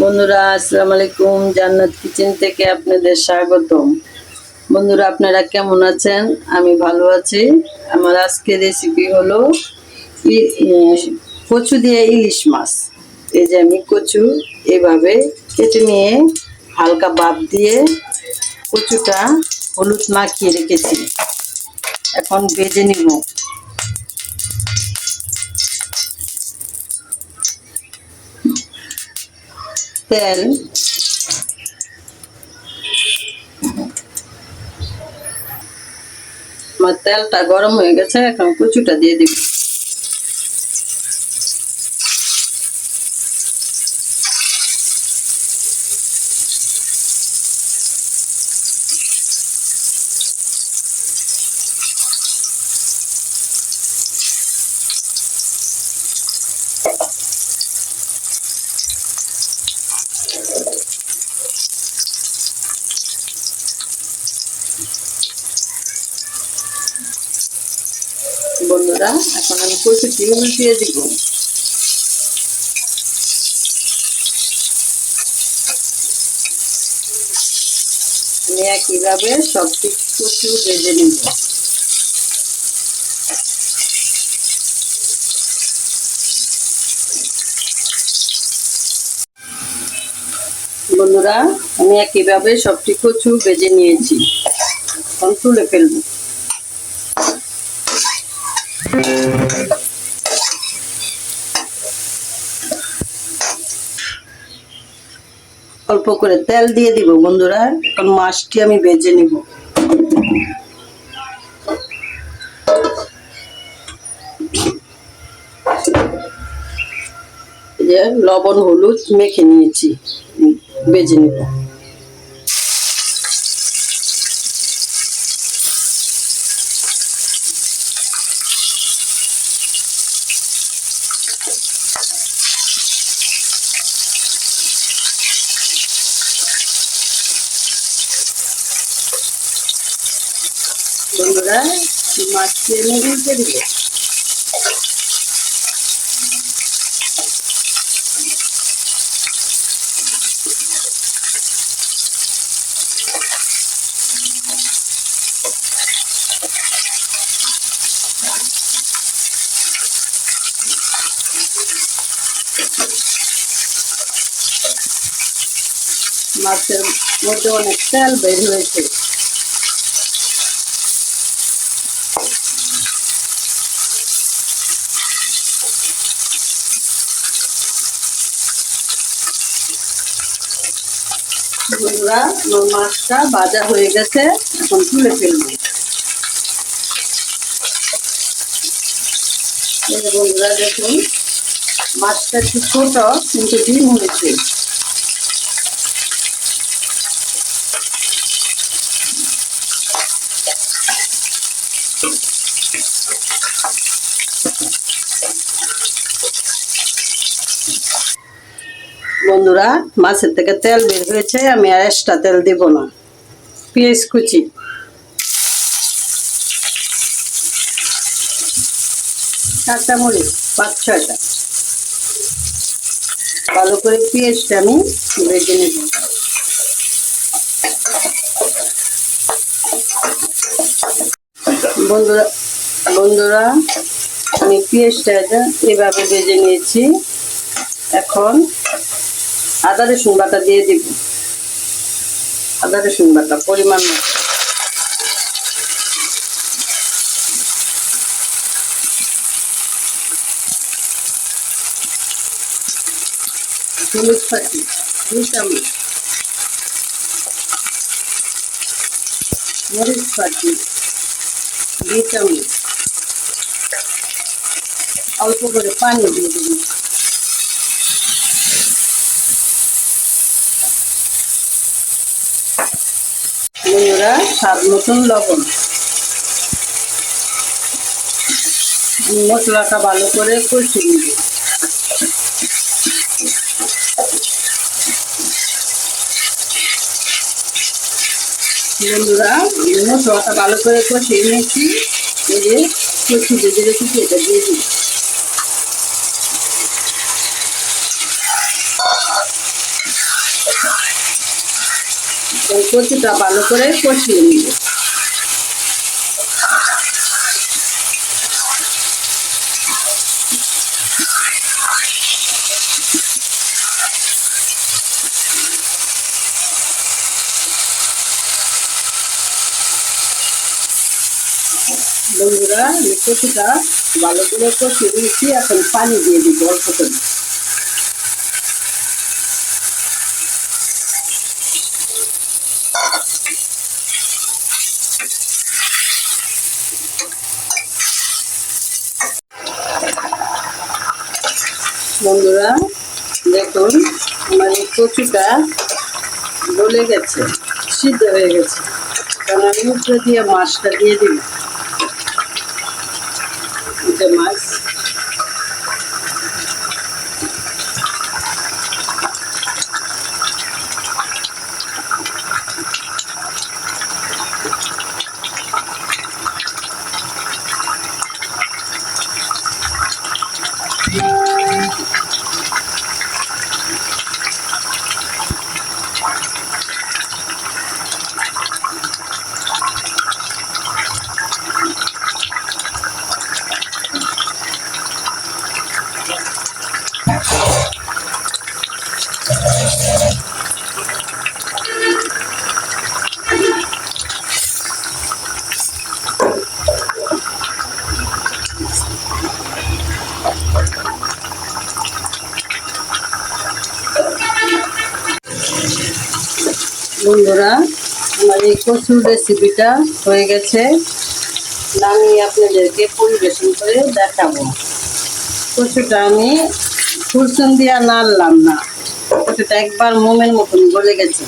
বন্ধুরা আসসালামু আলাইকুম, জান্নাত কিচেন থেকে আপনাদের স্বাগতম। বন্ধুরা আপনারা কেমন আছেন? আমি ভালো আছি। আমার আজকের রেসিপি হলো কচু দিয়ে ইলিশ মাছ। এই যে আমি কচু এভাবে কেটে নিয়ে হালকা ভাপ দিয়ে কচুটা হলুদ মাখিয়ে রেখেছি। এখন ভেজে নিব। তেল, আমার তেলটা গরম হয়ে গেছে, এখন কচুটা দিয়ে দিব। বন্ধুরা এখন আমি কচুটি উল্টিয়ে দিব। আমি একইভাবে সব কচু ভেজে নিব। বন্ধুরা আমি একইভাবে সবটি কচু ভেজে নিয়েছি, এখন তুলে ফেলবো। অল্প করে তেল দিয়ে দিব বন্ধুরা, এখন মাছটি আমি ভেজে নিব। যে লবণ হলুদ মেখে নিয়েছি, ভেজে নিব। বন্ধুরা মাছটি আমি উল্টে দিব। মাছের মধ্যে অনেক তেল বের হয়েছে। বন্ধুরা আমার মাছটা ভাজা হয়ে গেছে, এখন তুলে ফেলবো। বন্ধুরা দেখুন মাছটা একটু ছোট কিন্তু ডিম হয়েছে। বন্ধুরা মাছের থেকে তেল বের হয়েছে, আমি আর এক্সট্রা তেল দেব না। পেঁয়াজ কুচি, কাঁচামরিচ 5-6টা, ভালো করে পেঁয়াজটা আমি ভেজে নেব। বন্ধুরা বন্ধুরা আমি পেঁয়াজটা এভাবে ভেজে নিয়েছি। এখন আদা রসুন বাটা দিয়ে দিব। আদা রসুন বাটা পরিমাণ মতো, হলুদ পাতি 2 চামচ, মরিচ পাতি 2 চামচ, অল্প করে পানি দিয়ে দিব। বন্ধুরা স্বাদ মতন লবণ। মশলাটা ভালো করে কষিয়ে নিব। বন্ধুরা মশলাটা ভালো করে কষিয়ে নিয়েছি। এই যে কচু ভেজে রেখেছি এটা দিয়ে দিই। এই কচুটা ভালো করে কষিয়ে নিব। বন্ধুরা, এই কচুটা ভালো করে কষিয়ে দিয়েছি, এখন পানি দিয়ে দিব অল্প করে। বন্ধুরা দেখুন, আমার এই কচুটা গলে গেছে, সিদ্ধ হয়ে গেছে। কারণ আমি উপরে দিয়ে মাছটা দিয়ে দিই, মাছ। বন্ধুরা, আমার এই কচুর রেসিপিটা হয়ে গেছে, আমি আপনাদেরকে পরিবেশন করে দেখাবো। কচুটা আমি ফুরসুন দিয়া নাড়লাম না, কচুটা একবার মোমের মতন গলে গেছে।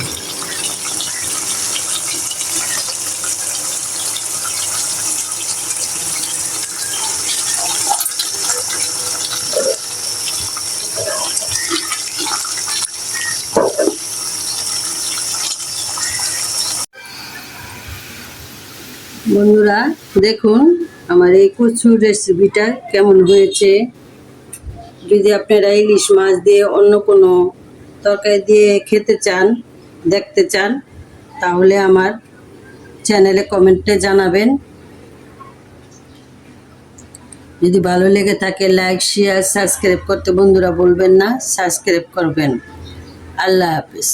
বন্ধুরা দেখুন, আমার এই কচুর রেসিপিটা কেমন হয়েছে। যদি আপনারা ইলিশ মাছ দিয়ে অন্য কোনো তরকারি দিয়ে খেতে চান, দেখতে চান, তাহলে আমার চ্যানেলে কমেন্টে জানাবেন। যদি ভালো লেগে থাকে লাইক, শেয়ার, সাবস্ক্রাইব করতে বন্ধুরা বলবেন না, সাবস্ক্রাইব করবেন। আল্লাহ হাফেজ।